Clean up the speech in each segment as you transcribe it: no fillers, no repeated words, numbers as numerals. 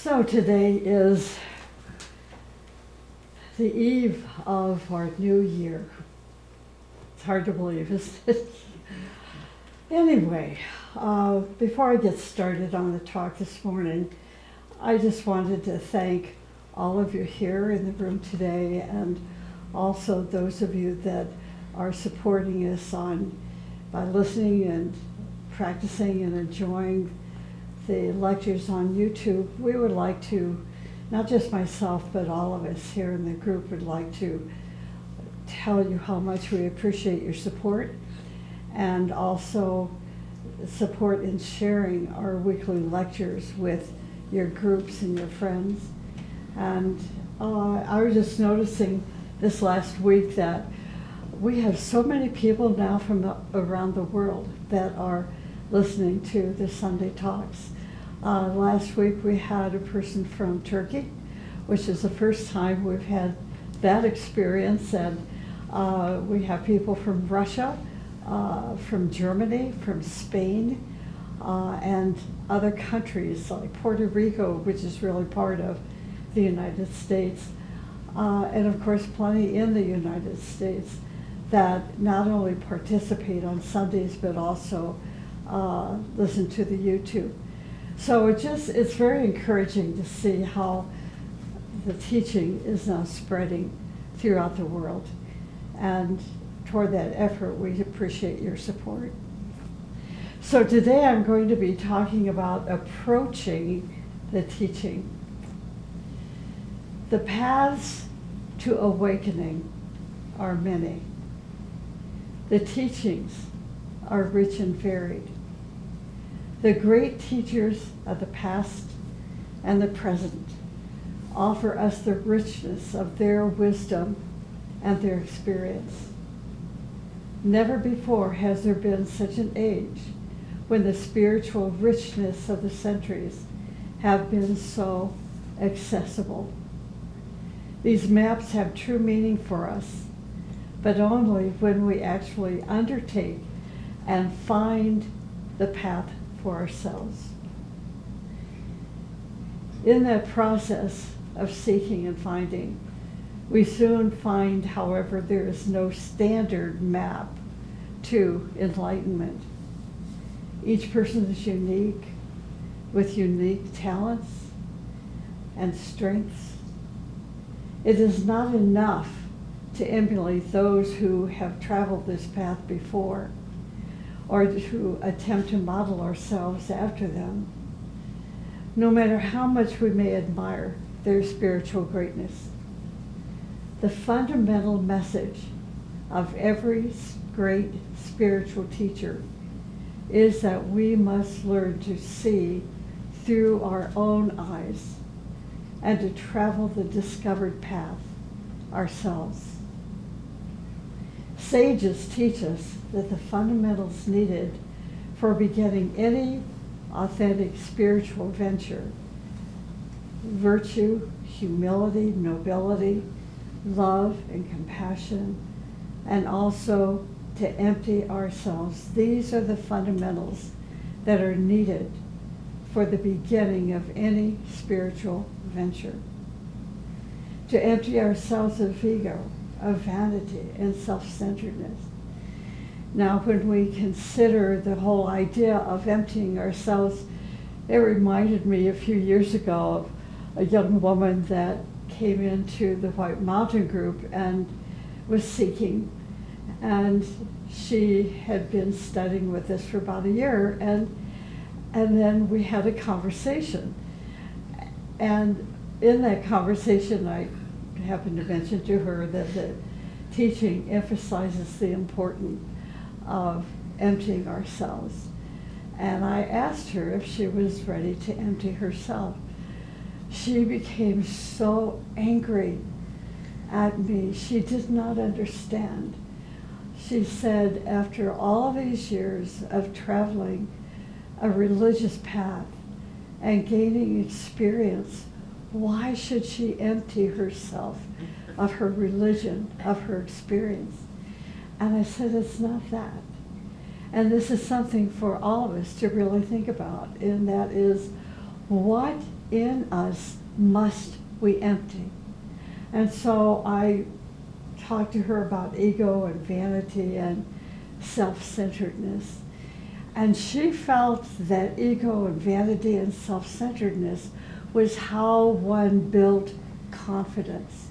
So today is the eve of our new year. It's hard to believe, isn't it? Anyway, before I get started on the talk this morning, I just wanted to thank all of you here in the room today, and also those of you that are supporting us by listening and practicing and enjoying the lectures on YouTube. We would like to, not just myself, but all of us here in the group would like to tell you how much we appreciate your support, and also support in sharing our weekly lectures with your groups and your friends. And I was just noticing this last week that we have so many people now from around the world that are listening to the Sunday talks. Last week we had a person from Turkey, which is the first time we've had that experience, and we have people from Russia, from Germany, from Spain, and other countries like Puerto Rico, which is really part of the United States, and of course plenty in the United States that not only participate on Sundays but also listen to the YouTube. So it's very encouraging to see how the teaching is now spreading throughout the world. And toward that effort, we appreciate your support. So today I'm going to be talking about approaching the teaching. The paths to awakening are many. The teachings are rich and varied. The great teachers of the past and the present offer us the richness of their wisdom and their experience. Never before has there been such an age when the spiritual richness of the centuries have been so accessible. These maps have true meaning for us, but only when we actually undertake and find the path for ourselves. In that process of seeking and finding, we soon find, however, there is no standard map to enlightenment. Each person is unique, with unique talents and strengths. It is not enough to emulate those who have traveled this path before, or to attempt to model ourselves after them, no matter how much we may admire their spiritual greatness. The fundamental message of every great spiritual teacher is that we must learn to see through our own eyes and to travel the discovered path ourselves. Sages teach us that the fundamentals needed for beginning any authentic spiritual venture, virtue, humility, nobility, love, and compassion, and also to empty ourselves. These are the fundamentals that are needed for the beginning of any spiritual venture. To empty ourselves of ego, of vanity, and self-centeredness. Now, when we consider the whole idea of emptying ourselves, it reminded me a few years ago of a young woman that came into the White Mountain group and was seeking. And she had been studying with us for about a year, and then we had a conversation. And in that conversation, I happened to mention to her that the teaching emphasizes the importance of emptying ourselves. And I asked her if she was ready to empty herself. She became so angry at me. She did not understand. She said, after all these years of traveling a religious path and gaining experience, why should she empty herself of her religion, of her experience? And I said, it's not that. And this is something for all of us to really think about, and that is, What in us must we empty? And so I talked to her about ego and vanity and self-centeredness. And she felt that ego and vanity and self-centeredness was how one built confidence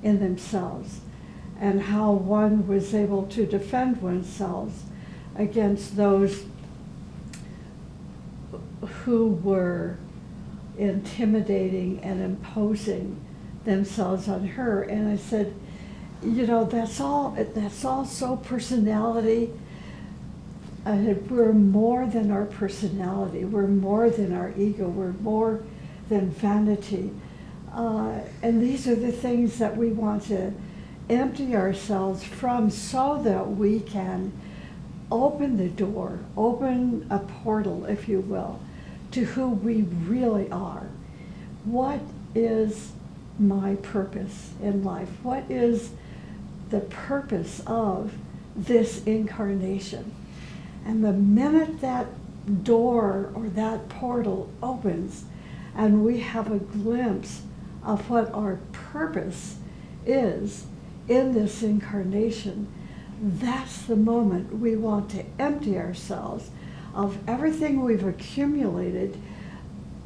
in themselves and how one was able to defend oneself against those who were intimidating and imposing themselves on her. And I said, you know, that's all so personality. I said, we're more than our personality. We're more than our ego. We're more than vanity. And these are the things that we want to empty ourselves from so that we can open the door, open a portal, if you will, to who we really are. What is my purpose in life? What is the purpose of this incarnation? And the minute that door or that portal opens and we have a glimpse of what our purpose is in this incarnation, that's the moment we want to empty ourselves of everything we've accumulated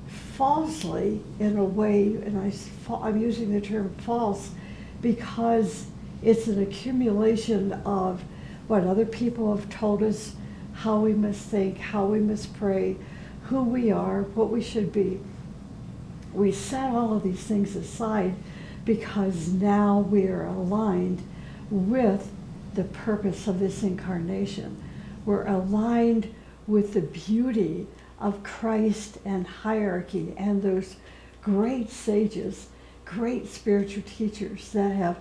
falsely in a way, and I'm using the term false because it's an accumulation of what other people have told us, how we must think, how we must pray, who we are, what we should be. We set all of these things aside because now we are aligned with the purpose of this incarnation. We're aligned with the beauty of Christ and hierarchy and those great sages, great spiritual teachers that have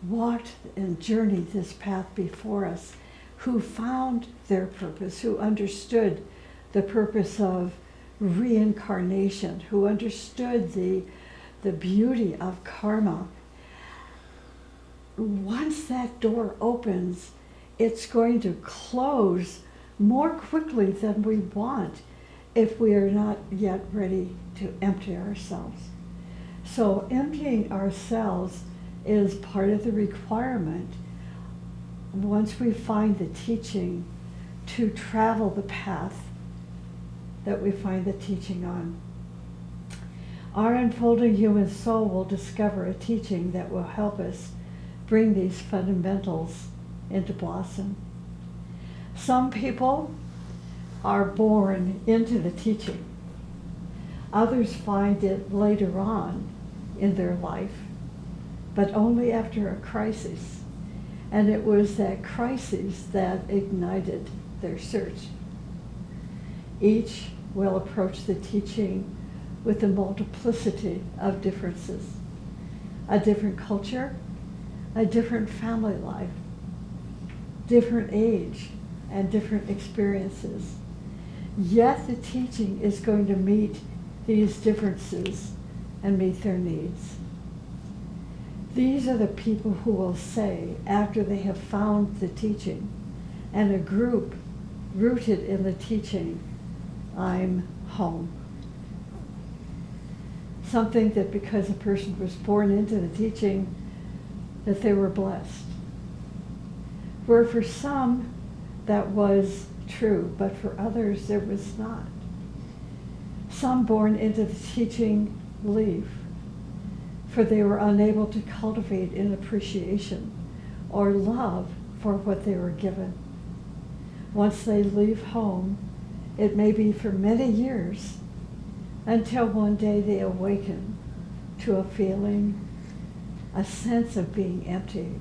walked and journeyed this path before us, who found their purpose, who understood the purpose of reincarnation, who understood the beauty of karma. Once that door opens, it's going to close more quickly than we want if we are not yet ready to empty ourselves. So emptying ourselves is part of the requirement once we find the teaching to travel the path that we find the teaching on. Our unfolding human soul will discover a teaching that will help us bring these fundamentals into blossom. Some people are born into the teaching. Others find it later on in their life, but only after a crisis. And it was that crisis that ignited their search. Each will approach the teaching with a multiplicity of differences. A different culture, a different family life, different age, and different experiences. Yet the teaching is going to meet these differences and meet their needs. These are the people who will say, after they have found the teaching, and a group rooted in the teaching, I'm home. Something that because a person was born into the teaching, that they were blessed. Where for some, that was true, but for others, there was not. Some born into the teaching leave, for they were unable to cultivate an appreciation or love for what they were given. Once they leave home, it may be for many years, until one day they awaken to a feeling, a sense of being empty,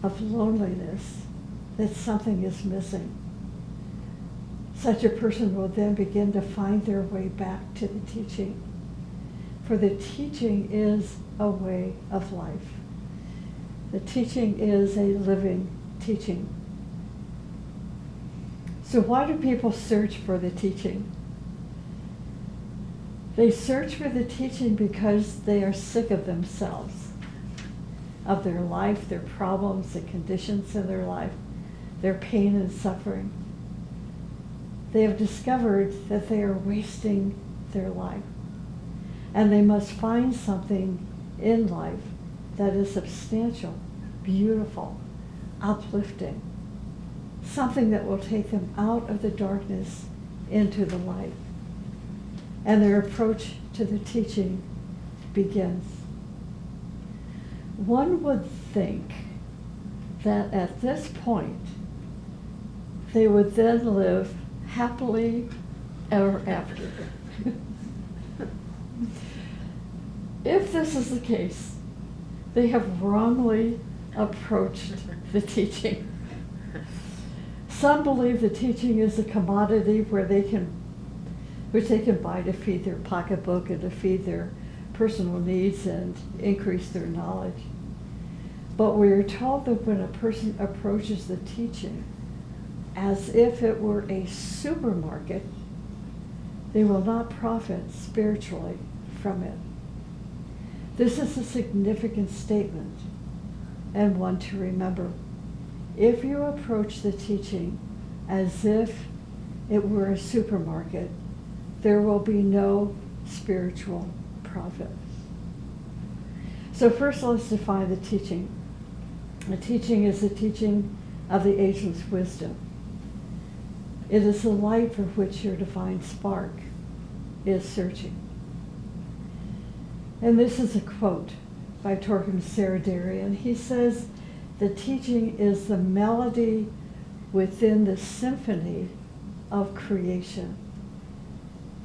of loneliness, that something is missing. Such a person will then begin to find their way back to the teaching. For the teaching is a way of life. The teaching is a living teaching. So why do people search for the teaching? They search for the teaching because they are sick of themselves, of their life, their problems, the conditions in their life, their pain and suffering. They have discovered that they are wasting their life. And they must find something in life that is substantial, beautiful, uplifting, something that will take them out of the darkness into the light. And their approach to the teaching begins. One would think that at this point, they would then live happily ever after. If this is the case, they have wrongly approached the teaching. Some believe the teaching is a commodity which they can buy to feed their pocketbook and to feed their personal needs and increase their knowledge. But we are told that when a person approaches the teaching as if it were a supermarket, they will not profit spiritually from it. This is a significant statement and one to remember. If you approach the teaching as if it were a supermarket, there will be no spiritual profit. So first let's define the teaching. The teaching is the teaching of the ageless wisdom. It is the light for which your divine spark is searching. And this is a quote by Torquem Saradarian. He says, the teaching is the melody within the symphony of creation.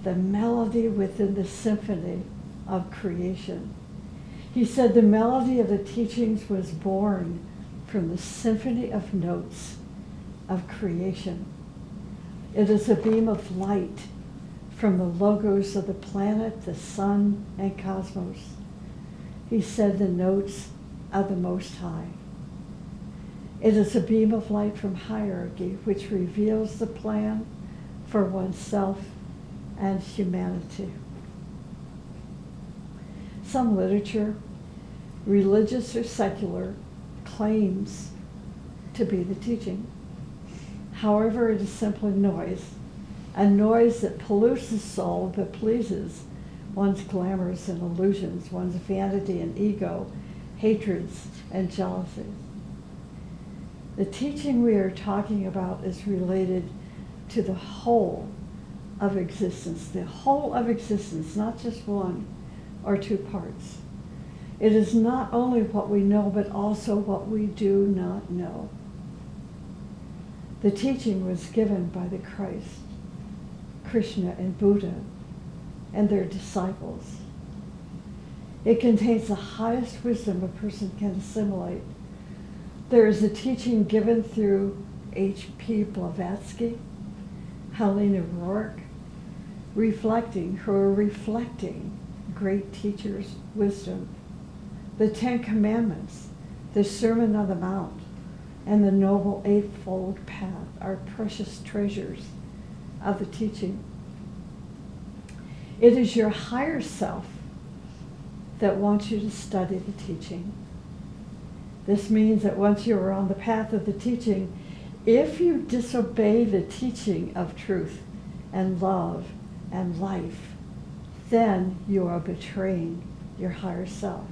The melody within the symphony of creation. He said the melody of the teachings was born from the symphony of notes of creation. It is a beam of light from the logos of the planet, the sun, and cosmos. He said the notes of the Most High. It is a beam of light from hierarchy which reveals the plan for oneself and humanity. Some literature, religious or secular, claims to be the teaching. However, it is simply noise, a noise that pollutes the soul but pleases one's glamours and illusions, one's vanity and ego, hatreds and jealousies. The teaching we are talking about is related to the whole of existence, not just one or two parts. It is not only what we know, but also what we do not know. The teaching was given by the Christ, Krishna, and Buddha, and their disciples. It contains the highest wisdom a person can assimilate. There is a teaching given through H.P. Blavatsky, Helena Rourke, who are reflecting great teachers' wisdom. The Ten Commandments, the Sermon on the Mount, and the Noble Eightfold Path are precious treasures of the teaching. It is your higher self that wants you to study the teaching. This means that once you are on the path of the teaching, if you disobey the teaching of truth and love and life, then you are betraying your higher self.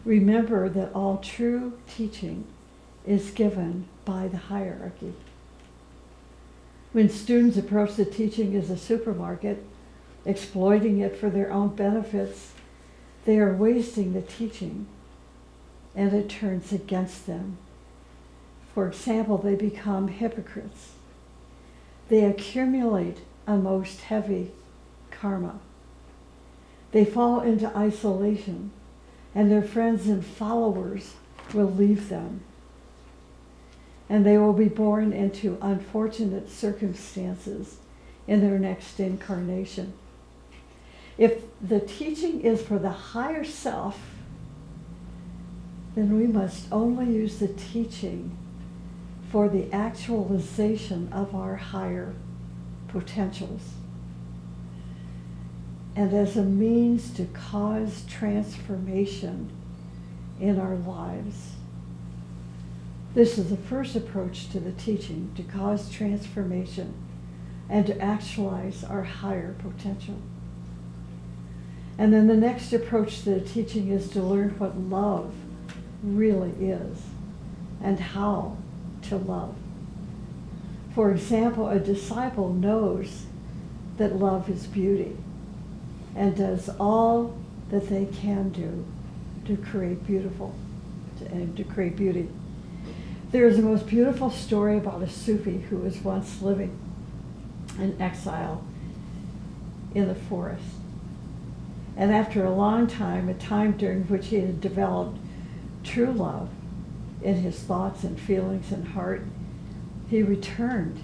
Remember that all true teaching is given by the hierarchy. When students approach the teaching as a supermarket, exploiting it for their own benefits, they are wasting the teaching, and it turns against them. For example, they become hypocrites. They accumulate a most heavy karma. They fall into isolation, and their friends and followers will leave them. And they will be born into unfortunate circumstances in their next incarnation. If the teaching is for the higher self, then we must only use the teaching for the actualization of our higher potentials and as a means to cause transformation in our lives. This is the first approach to the teaching, to cause transformation and to actualize our higher potential. And then the next approach to the teaching is to learn what love really is and how to love. For example, a disciple knows that love is beauty and does all that they can do to create to create beauty. There is the most beautiful story about a Sufi who was once living in exile in the forest. And after a long time, a time during which he had developed true love in his thoughts and feelings and heart, he returned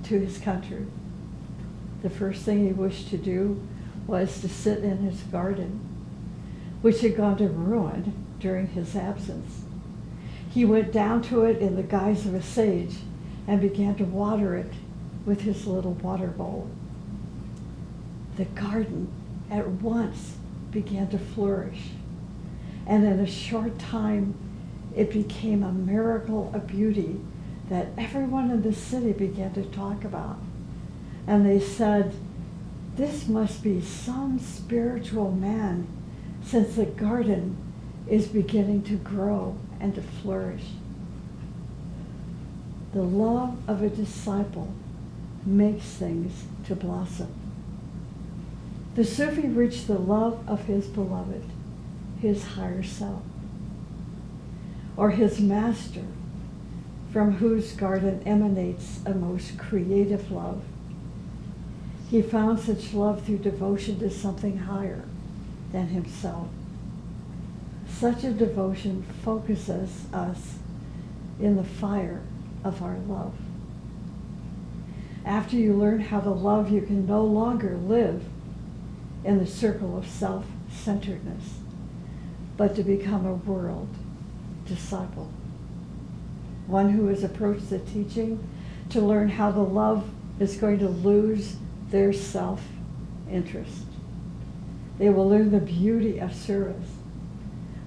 to his country. The first thing he wished to do was to sit in his garden, which had gone to ruin during his absence. He went down to it in the guise of a sage and began to water it with his little water bowl. The garden at once began to flourish, and in a short time it became a miracle of beauty that everyone in the city began to talk about. And they said, "This must be some spiritual man, since the garden is beginning to grow and to flourish." The love of a disciple makes things to blossom. The Sufi reached the love of his beloved, his higher self, or his master, from whose garden emanates a most creative love. He found such love through devotion to something higher than himself. Such a devotion focuses us in the fire of our love. After you learn how to love, you can no longer live in the circle of self-centeredness, but to become a world disciple. One who has approached the teaching to learn how to love is going to lose their self-interest. They will learn the beauty of service,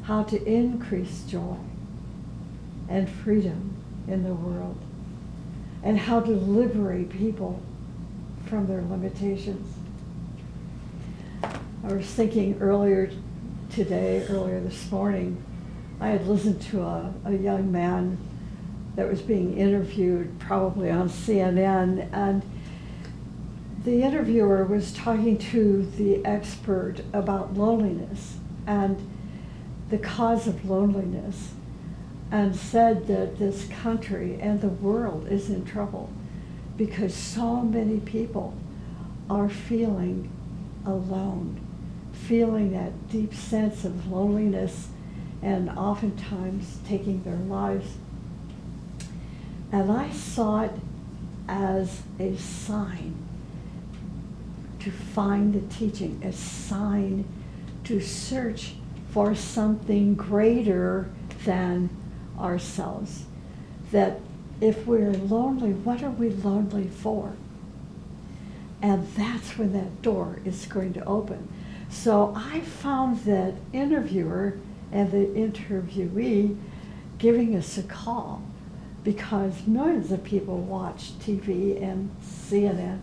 how to increase joy and freedom in the world, and how to liberate people from their limitations. I was thinking earlier this morning, I had listened to a young man that was being interviewed probably on CNN, and the interviewer was talking to the expert about loneliness and the cause of loneliness, and said that this country and the world is in trouble because so many people are feeling alone, feeling that deep sense of loneliness, and oftentimes taking their lives. And I saw it as a sign to find the teaching, a sign to search for something greater than ourselves. That if we're lonely, what are we lonely for? And that's when that door is going to open. So I found that interviewer and the interviewee giving us a call, because millions of people watch TV and CNN,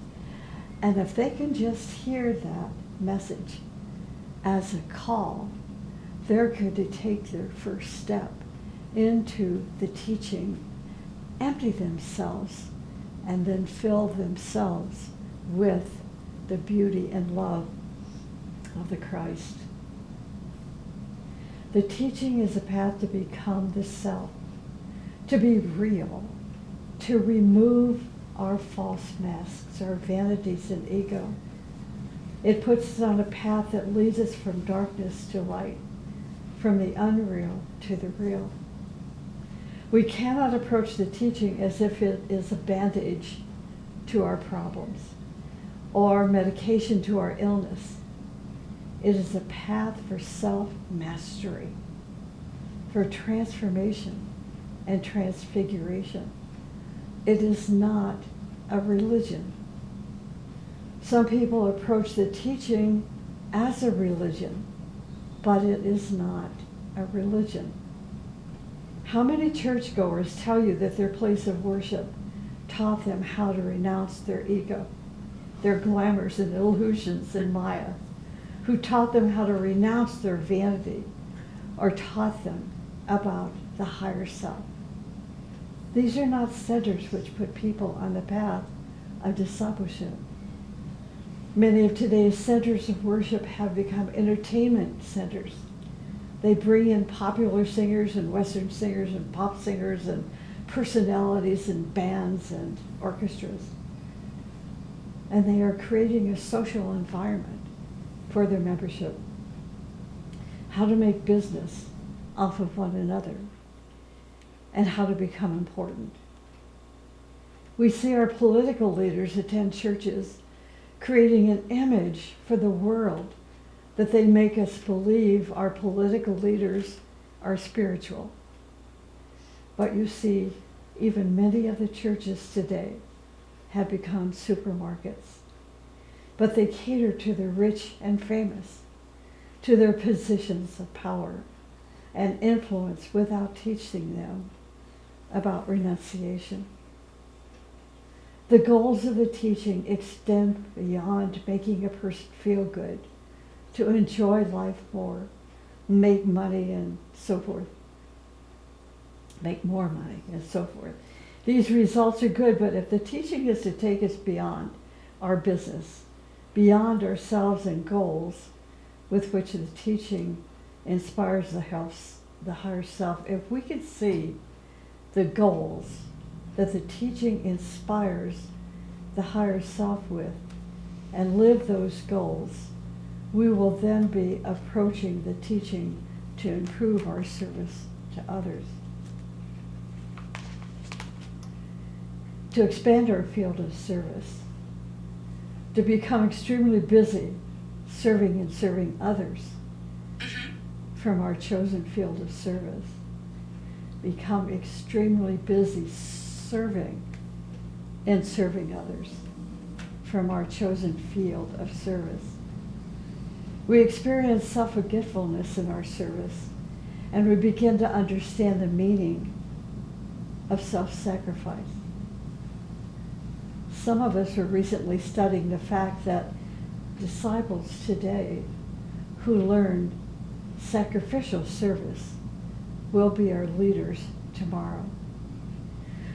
and if they can just hear that message as a call, they're going to take their first step into the teaching, empty themselves, and then fill themselves with the beauty and love of the Christ. The teaching is a path to become the self, to be real, to remove our false masks, our vanities and ego. It puts us on a path that leads us from darkness to light, from the unreal to the real. We cannot approach the teaching as if it is a bandage to our problems or medication to our illness. It is a path for self-mastery, for transformation and transfiguration. It is not a religion. Some people approach the teaching as a religion, but it is not a religion. How many churchgoers tell you that their place of worship taught them how to renounce their ego their glamours and illusions in Maya, who taught them how to renounce their vanity or taught them about the higher self. These are not centers which put people on the path of discipleship. Many of today's centers of worship have become entertainment centers. They bring in popular singers and Western singers and pop singers and personalities and bands and orchestras. And they are creating a social environment for their membership. How to make business off of one another and how to become important. We see our political leaders attend churches creating an image for the world that they make us believe our political leaders are spiritual. But you see, even many of the churches today have become supermarkets. But they cater to the rich and famous, to their positions of power and influence without teaching them about renunciation. The goals of the teaching extend beyond making a person feel good, to enjoy life more, make money and so forth. Make more money and so forth. These results are good, but if the teaching is to take us beyond our business, beyond ourselves and goals with which the teaching inspires the higher self, if we can see the goals that the teaching inspires the higher self with and live those goals, we will then be approaching the teaching to improve our service to others. To expand our field of service, to become extremely busy serving and serving others from our chosen field of service. Become extremely busy serving and serving others from our chosen field of service. We experience self-forgetfulness in our service, and we begin to understand the meaning of self-sacrifice. Some of us are recently studying the fact that disciples today who learn sacrificial service will be our leaders tomorrow.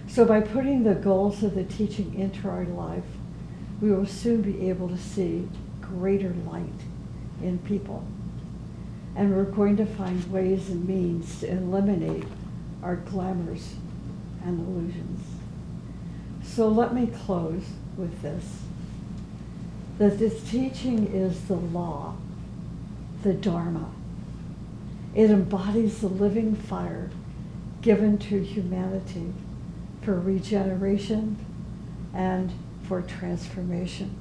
So by putting the goals of the teaching into our life, we will soon be able to see greater light in people. And we're going to find ways and means to eliminate our glamours and illusions. So let me close with this, that this teaching is the law, the Dharma. It embodies the living fire given to humanity for regeneration and for transformation.